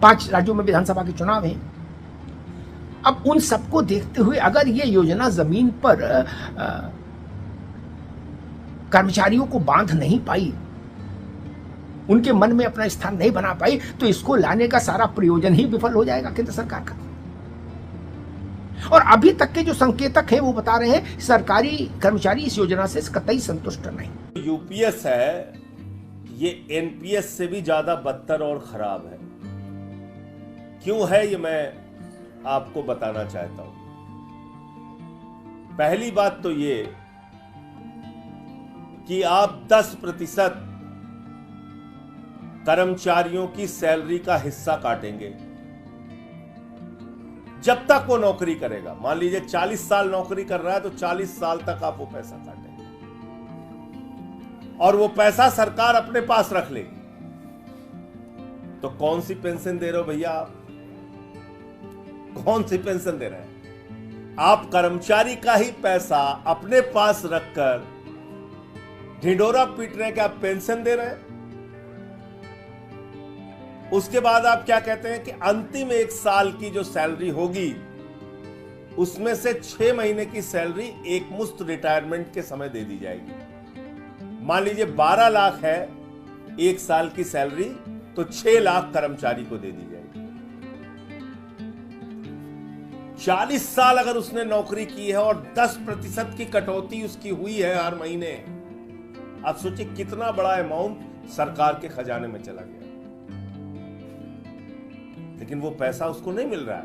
5 राज्यों में विधानसभा के चुनाव हैं। अब उन सबको देखते हुए अगर ये योजना जमीन पर कर्मचारियों को बांध नहीं पाई, उनके मन में अपना स्थान नहीं बना पाई, तो इसको लाने का सारा प्रयोजन ही विफल हो जाएगा केंद्र सरकार का। और अभी तक के जो संकेतक हैं वो बता रहे हैं सरकारी कर्मचारी इस योजना से कतई संतुष्ट नहीं। यूपीएस है, ये एनपीएस से भी ज्यादा बदतर और खराब है। क्यों है ये मैं आपको बताना चाहता हूं। पहली बात तो ये कि आप 10% कर्मचारियों की सैलरी का हिस्सा काटेंगे जब तक वो नौकरी करेगा। मान लीजिए 40 साल नौकरी कर रहा है तो 40 साल तक आप वो पैसा काटेंगे और वो पैसा सरकार अपने पास रख लेगी। तो कौन सी पेंशन दे रहे हो भैया आप? कौन सी पेंशन दे रहे हैं आप? कर्मचारी का ही पैसा अपने पास रखकर ढिंडोरा पीट रहे हैं कि आप पेंशन दे रहे हैं। उसके बाद आप क्या कहते हैं कि अंतिम 1 साल की जो सैलरी होगी उसमें से 6 महीने की सैलरी एक मुश्त रिटायरमेंट के समय दे दी जाएगी। मान लीजिए 12 लाख है 1 साल की सैलरी, तो 6 लाख कर्मचारी को दे दी जाएगी। 40 साल अगर उसने नौकरी की है और 10% की कटौती उसकी हुई है हर महीने, आप सोचिए कितना बड़ा अमाउंट सरकार के खजाने में चला गया। लेकिन वो पैसा उसको नहीं मिल रहा है।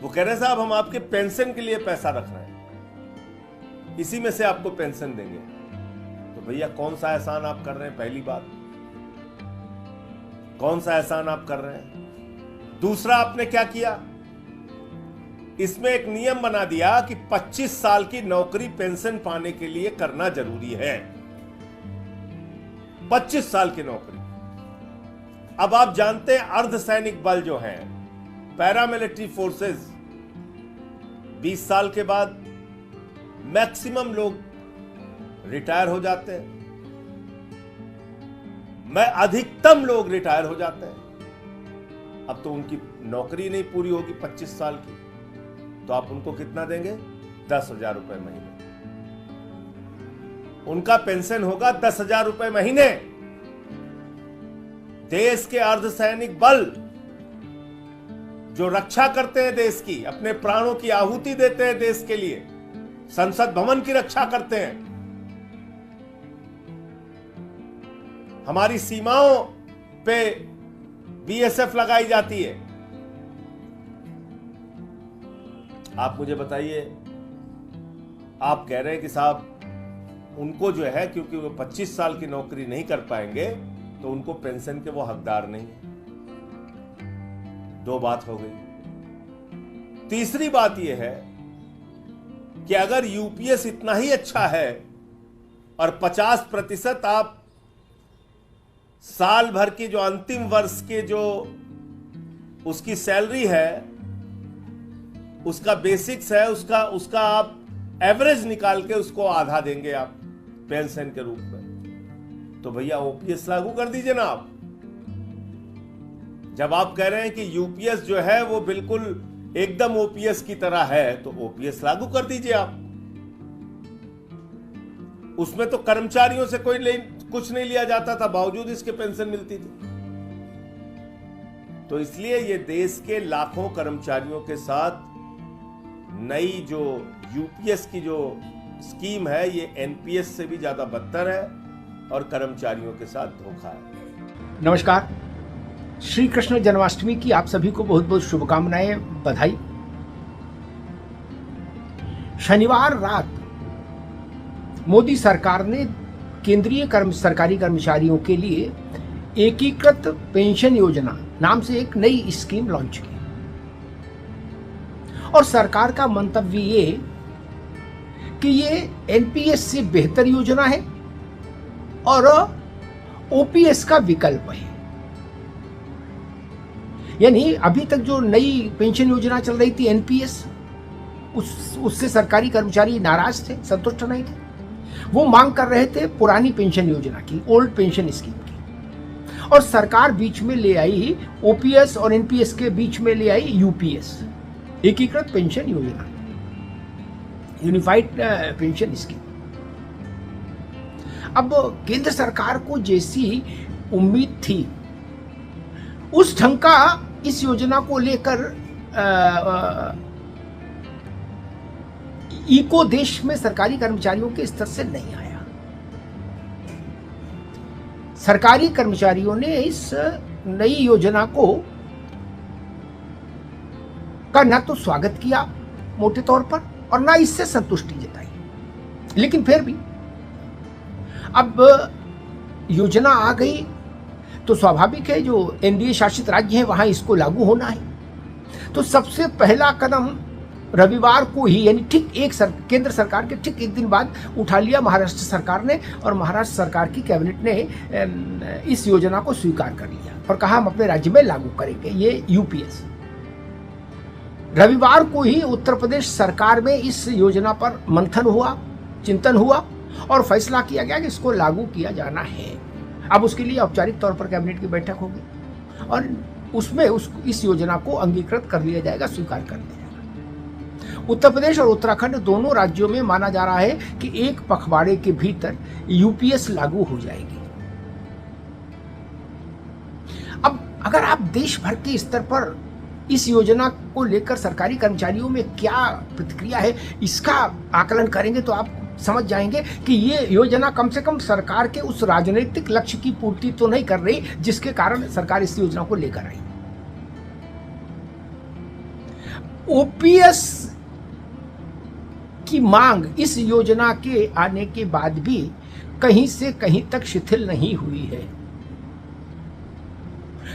वो कह रहे हैं साहब हम आपके पेंशन के लिए पैसा रख रहे हैं, इसी में से आपको पेंशन देंगे। तो भैया कौन सा एहसान आप कर रहे हैं? पहली बात, कौन सा एहसान आप कर रहे हैं? दूसरा, आपने क्या किया, इसमें एक नियम बना दिया कि 25 साल की नौकरी पेंशन पाने के लिए करना जरूरी है। 25 साल की नौकरी। अब आप जानते हैं अर्धसैनिक बल जो है, पैरामिलिट्री फोर्सेस, 20 साल के बाद मैक्सिमम लोग रिटायर हो जाते हैं। अधिकतम लोग रिटायर हो जाते हैं। अब तो उनकी नौकरी नहीं पूरी होगी 25 साल की, तो आप उनको कितना देंगे? 10,000 रुपए महीने। उनका पेंशन होगा 10,000 रुपए महीने। देश के अर्धसैनिक बल जो रक्षा करते हैं देश की, अपने प्राणों की आहुति देते हैं देश के लिए, संसद भवन की रक्षा करते हैं, हमारी सीमाओं पे बीएसएफ लगाई जाती है। आप मुझे बताइए, आप कह रहे हैं कि साहब उनको जो है, क्योंकि वो 25 साल की नौकरी नहीं कर पाएंगे तो उनको पेंशन के वो हकदार नहीं है। 2 बात हो गई। तीसरी बात यह है कि अगर यूपीएस इतना ही अच्छा है और 50% आप साल भर की जो अंतिम वर्ष के जो उसकी सैलरी है, उसका बेसिक्स है, उसका आप एवरेज निकाल के उसको आधा देंगे आप पेंशन के रूप में, तो भैया ओपीएस लागू कर दीजिए ना आप। जब आप कह रहे हैं कि यूपीएस जो है वो बिल्कुल एकदम ओपीएस की तरह है, तो ओपीएस लागू कर दीजिए आप। उसमें तो कर्मचारियों से कुछ नहीं लिया जाता था, बावजूद इसके पेंशन मिलती थी। तो इसलिए ये देश के लाखों कर्मचारियों के साथ नई जो यूपीएस की जो स्कीम है, ये एनपीएस से भी ज्यादा बदतर है और कर्मचारियों के साथ धोखा है। नमस्कार, श्री कृष्ण जन्माष्टमी की आप सभी को बहुत बहुत शुभकामनाएं, बधाई। शनिवार रात मोदी सरकार ने केंद्रीय सरकारी कर्मचारियों के लिए एकीकृत पेंशन योजना नाम से एक नई स्कीम लॉन्च की और सरकार का मंतव्य ये कि ये एनपीएस से बेहतर योजना है और ओपीएस का विकल्प है। यानी अभी तक जो नई पेंशन योजना चल रही थी एनपीएस, उससे सरकारी कर्मचारी नाराज थे, संतुष्ट नहीं थे। वो मांग कर रहे थे पुरानी पेंशन योजना की, ओल्ड पेंशन स्कीम की। और सरकार बीच में ले आई ओपीएस और एनपीएस के बीच में ले आई यूपीएस, एकीकृत पेंशन योजना, यूनिफाइड पेंशन स्कीम। अब केंद्र सरकार को जैसी उम्मीद थी उस ढंग का इस योजना को लेकर इको देश में सरकारी कर्मचारियों के स्तर से नहीं आया। सरकारी कर्मचारियों ने इस नई योजना का न तो स्वागत किया मोटे तौर पर और ना इससे संतुष्टि जताई। लेकिन फिर भी अब योजना आ गई तो स्वाभाविक है जो एनडीए शासित राज्य हैं वहां इसको लागू होना है। तो सबसे पहला कदम रविवार को ही, यानी ठीक केंद्र सरकार के ठीक एक दिन बाद उठा लिया महाराष्ट्र सरकार ने, और महाराष्ट्र सरकार की कैबिनेट ने इस योजना को स्वीकार कर लिया और कहा हम अपने राज्य में लागू करेंगे ये यूपीएस। रविवार को ही उत्तर प्रदेश सरकार में इस योजना पर मंथन हुआ, चिंतन हुआ और फैसला किया गया कि इसको लागू किया जाना है। अब उसके लिए औपचारिक तौर पर कैबिनेट की बैठक होगी और उसमें इस योजना को अंगीकृत कर लिया जाएगा, स्वीकार कर दिया जाएगा। उत्तर प्रदेश और उत्तराखंड दोनों राज्यों में माना जा रहा है कि एक पखवाड़े के भीतर यूपीएस लागू हो जाएगी। अब अगर आप देश भर के स्तर पर इस योजना को लेकर सरकारी कर्मचारियों में क्या प्रतिक्रिया है इसका आकलन करेंगे तो आप समझ जाएंगे कि ये योजना कम से कम सरकार के उस राजनीतिक लक्ष्य की पूर्ति तो नहीं कर रही जिसके कारण सरकार इस योजना को लेकर आई। ओपीएस की मांग इस योजना के आने के बाद भी कहीं से कहीं तक शिथिल नहीं हुई है।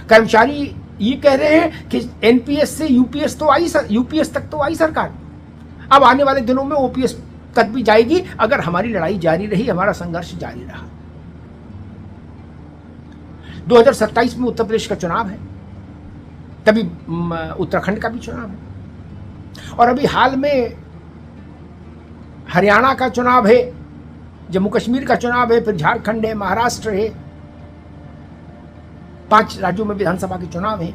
कर्मचारी ये कह रहे हैं कि एनपीएस से यूपीएस तक तो आई सरकार, अब आने वाले दिनों में ओपीएस तक भी जाएगी अगर हमारी लड़ाई जारी रही, हमारा संघर्ष जारी रहा। 2027 में उत्तर प्रदेश का चुनाव है, तभी उत्तराखंड का भी चुनाव है और अभी हाल में हरियाणा का चुनाव है, जम्मू कश्मीर का चुनाव है, फिर झारखंड है, महाराष्ट्र है, 5 राज्यों में विधानसभा के चुनाव है।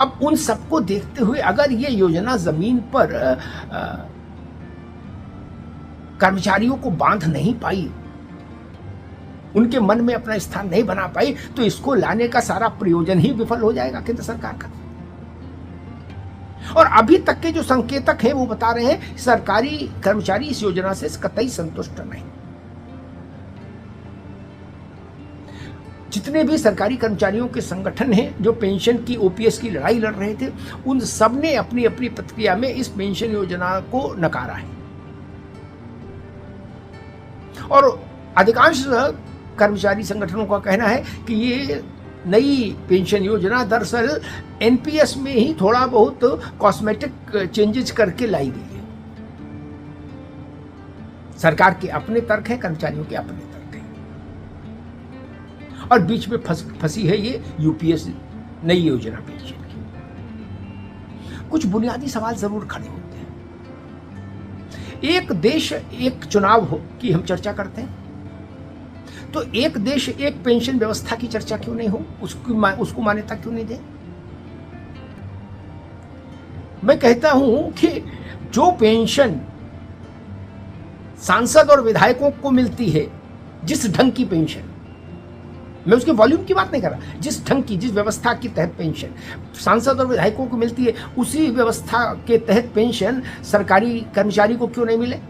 अब उन सबको देखते हुए अगर ये योजना जमीन पर कर्मचारियों को बांध नहीं पाई, उनके मन में अपना स्थान नहीं बना पाई, तो इसको लाने का सारा प्रयोजन ही विफल हो जाएगा केंद्र सरकार का। और अभी तक के जो संकेतक हैं वो बता रहे हैं सरकारी कर्मचारी इस योजना से कतई संतुष्ट नहीं। जितने भी सरकारी कर्मचारियों के संगठन हैं जो पेंशन की ओपीएस की लड़ाई लड़ रहे थे, उन सब ने अपनी अपनी प्रतिक्रिया में इस पेंशन योजना को नकारा है और अधिकांश कर्मचारी संगठनों का कहना है कि ये नई पेंशन योजना दरअसल एनपीएस में ही थोड़ा बहुत कॉस्मेटिक चेंजेस करके लाई गई है। सरकार के अपने तर्क हैं, कर्मचारियों के अपने तर्क हैं और बीच में फंसी है ये यूपीएस नई योजना पेंशन की। कुछ बुनियादी सवाल जरूर खड़े होते हैं। एक देश एक चुनाव की हम चर्चा करते हैं तो एक देश एक पेंशन व्यवस्था की चर्चा क्यों नहीं हो, उसको मान्यता क्यों नहीं दे। मैं कहता हूं कि जो पेंशन सांसद और विधायकों को मिलती है, जिस ढंग की पेंशन, मैं उसके वॉल्यूम की बात नहीं कर रहा, जिस ढंग की, जिस व्यवस्था के तहत पेंशन सांसद और विधायकों को मिलती है, उसी व्यवस्था के तहत पेंशन सरकारी कर्मचारी को क्यों नहीं मिले।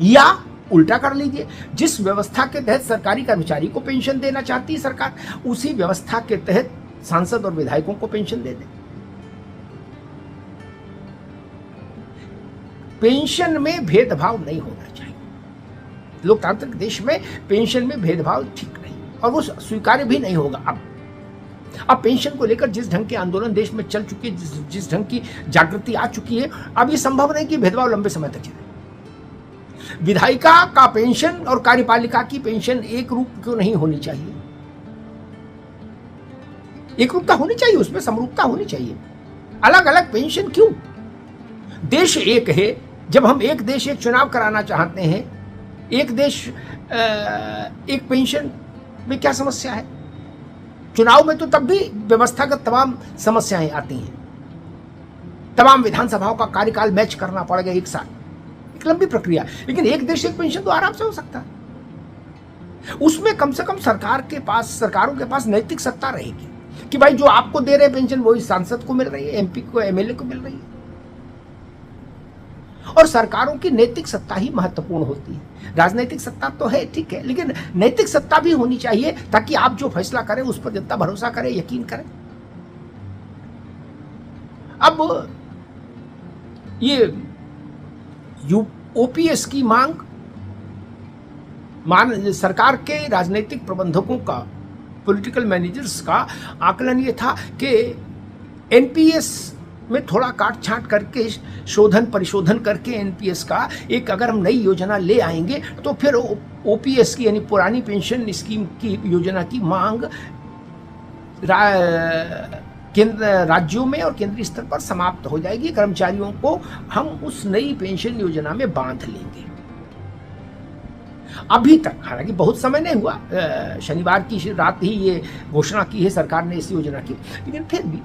या उल्टा कर लीजिए, जिस व्यवस्था के तहत सरकारी कर्मचारी को पेंशन देना चाहती है सरकार, उसी व्यवस्था के तहत सांसद और विधायकों को पेंशन दे दे। पेंशन में भेदभाव नहीं होना चाहिए। लोकतांत्रिक देश में पेंशन में भेदभाव ठीक नहीं और वो स्वीकार्य भी नहीं होगा। अब पेंशन को लेकर जिस ढंग के आंदोलन देश में चल चुके, जिस ढंग की जागृति आ चुकी है, अब ये संभव नहीं कि भेदभाव लंबे समय तक चले। विधायिका का पेंशन और कार्यपालिका की पेंशन एक रूप क्यों नहीं होनी चाहिए। एक रूपता होनी चाहिए, उसमें समरूपता होनी चाहिए। अलग अलग पेंशन क्यों। देश एक है। जब हम एक देश एक चुनाव कराना चाहते हैं, एक देश एक पेंशन में क्या समस्या है। चुनाव में तो तब भी व्यवस्थागत तमाम समस्याएं आती हैं, तमाम विधानसभाओं का कार्यकाल मैच करना पड़ेगा एक साल, एक लंबी प्रक्रिया। लेकिन एक देश एक पेंशन तो आराम से हो सकता है। उसमें कम से कम सरकारों के पास नैतिक सत्ता रहेगी कि भाई जो आपको दे रहे पेंशन वही सांसद को मिल रही है, एमपी को, एमएलए को मिल रही है। और सरकारों की नैतिक सत्ता ही महत्वपूर्ण होती है। राजनीतिक सत्ता तो है, ठीक है, लेकिन नैतिक सत्ता भी होनी चाहिए ताकि आप जो फैसला करें उस पर जनता भरोसा करे, यकीन करे। अब ये ओपीएस की मांग सरकार के राजनीतिक प्रबंधकों का, पॉलिटिकल मैनेजर्स का आकलन ये था कि एनपीएस में थोड़ा काट छांट करके, शोधन परिशोधन करके एनपीएस का एक अगर हम नई योजना ले आएंगे तो फिर ओपीएस की यानी पुरानी पेंशन स्कीम की योजना की मांग राज्यों में और केंद्रीय स्तर पर समाप्त हो जाएगी। कर्मचारियों को हम उस नई पेंशन योजना में बांध लेंगे। अभी तक हालांकि बहुत समय नहीं हुआ, शनिवार की रात ही ये घोषणा की है सरकार ने इस योजना की, लेकिन फिर भी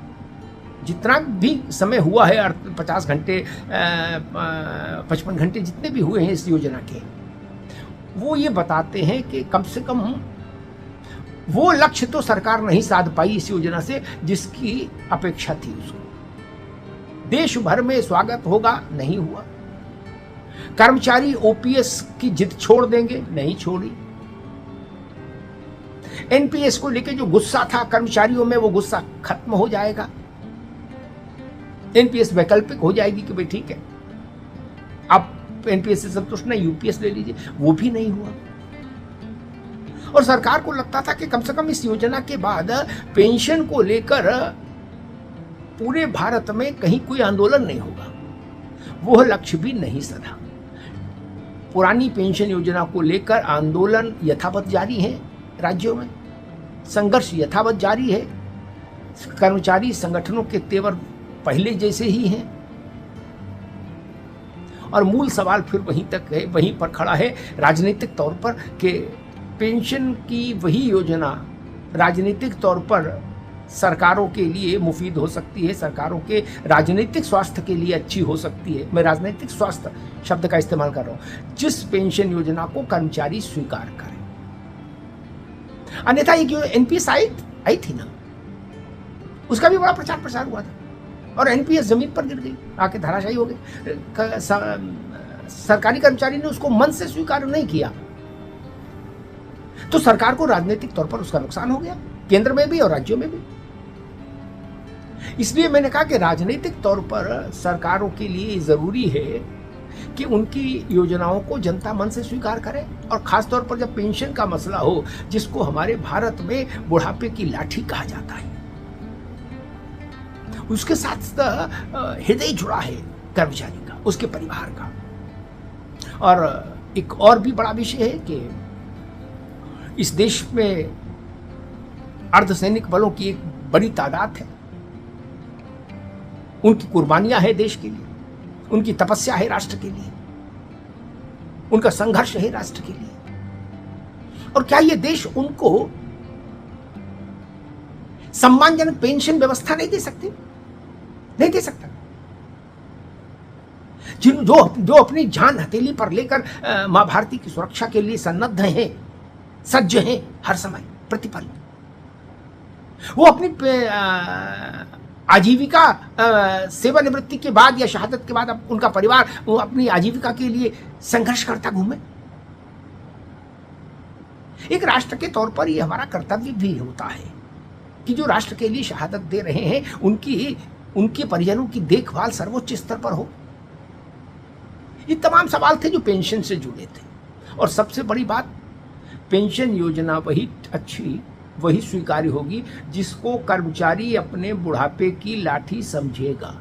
जितना भी समय हुआ है, 50 घंटे 55 घंटे जितने भी हुए हैं इस योजना के, वो ये बताते हैं कि कम से कम वो लक्ष्य तो सरकार नहीं साध पाई इस योजना से जिसकी अपेक्षा थी उसको। देश भर में स्वागत होगा, नहीं हुआ। कर्मचारी ओपीएस की जिद छोड़ देंगे, नहीं छोड़ी। एनपीएस को लेकर जो गुस्सा था कर्मचारियों में, वो गुस्सा खत्म हो जाएगा। एनपीएस वैकल्पिक हो जाएगी कि भाई ठीक है, आप एनपीएस से संतुष्ट नहीं, यूपीएस ले लीजिए, वो भी नहीं हुआ। और सरकार को लगता था कि कम से कम इस योजना के बाद पेंशन को लेकर पूरे भारत में कहीं कोई आंदोलन नहीं होगा। वो लक्ष्य भी नहीं सधा। पुरानी पेंशन योजना को लेकर आंदोलन यथावत जारी है, राज्यों में संघर्ष यथावत जारी है। कर्मचारी संगठनों के तेवर पहले जैसे ही हैं और मूल सवाल फिर वहीं तक है, वहीं पर खड़ा है राजनीतिक तौर पर कि पेंशन की वही योजना राजनीतिक तौर पर सरकारों के लिए मुफीद हो सकती है, सरकारों के राजनीतिक स्वास्थ्य के लिए अच्छी हो सकती है। मैं राजनीतिक स्वास्थ्य शब्द का इस्तेमाल कर रहा हूं, जिस पेंशन योजना को कर्मचारी स्वीकार करें। अन्यथा ये एनपीएस आई थी ना, उसका भी बड़ा प्रचार प्रसार हुआ था और एनपीएस जमीन पर गिर गई, आके धराशायी हो गई। सरकारी कर्मचारी ने उसको मन से स्वीकार नहीं किया तो सरकार को राजनीतिक तौर पर उसका नुकसान हो गया, केंद्र में भी और राज्यों में भी। इसलिए मैंने कहा कि राजनीतिक तौर पर सरकारों के लिए जरूरी है कि उनकी योजनाओं को जनता मन से स्वीकार करे, और खासतौर पर जब पेंशन का मसला हो, जिसको हमारे भारत में बुढ़ापे की लाठी कहा जाता है, उसके साथ हृदय जुड़ा है कर्मचारी का, उसके परिवार का। और एक और भी बड़ा विषय है कि इस देश में अर्धसैनिक बलों की एक बड़ी तादाद है, उनकी कुर्बानियां हैं देश के लिए, उनकी तपस्या है राष्ट्र के लिए, उनका संघर्ष है राष्ट्र के लिए। और क्या ये देश उनको सम्मानजनक पेंशन व्यवस्था नहीं दे सकती? नहीं दे सकता। जो अपनी जान हथेली पर लेकर मां भारती की सुरक्षा के लिए सन्नद्ध हैं, सज्ज हैं हर समय प्रतिपल, वो अपनी आजीविका सेवानिवृत्ति के बाद या शहादत के बाद उनका परिवार वो अपनी आजीविका के लिए संघर्ष करता घूमे। एक राष्ट्र के तौर पर यह हमारा कर्तव्य भी होता है कि जो राष्ट्र के लिए शहादत दे रहे हैं उनके परिजनों की देखभाल सर्वोच्च स्तर पर हो। ये तमाम सवाल थे जो पेंशन से जुड़े थे। और सबसे बड़ी बात, पेंशन योजना वही स्वीकार्य होगी जिसको कर्मचारी अपने बुढ़ापे की लाठी समझेगा।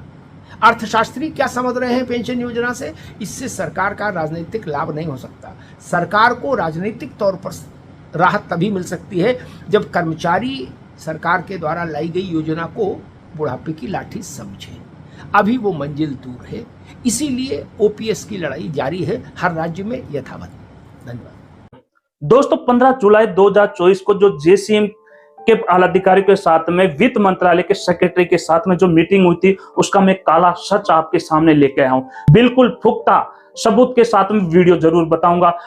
अर्थशास्त्री क्या समझ रहे हैं पेंशन योजना से? इससे सरकार का राजनीतिक लाभ नहीं हो सकता। सरकार को राजनीतिक तौर पर राहत तभी मिल सकती है जब कर्मचारी सरकार के द्वारा लाई गई योजना को बुढ़ापे की लाठी समझे। अभी वो मंजिल दूर है, इसीलिए ओपीएस की लड़ाई जारी है हर राज्य में यथावत। धन्यवाद। दोस्तों 15 जुलाई 2024 को जो जेसीएम के आला अधिकारियों के साथ में, वित्त मंत्रालय के सेक्रेटरी के साथ में जो मीटिंग हुई थी, उसका मैं काला सच आपके सामने लेके आया हूं। बिल्कुल पुख्ता सबूत के साथ में वीडियो जरूर बताऊंगा।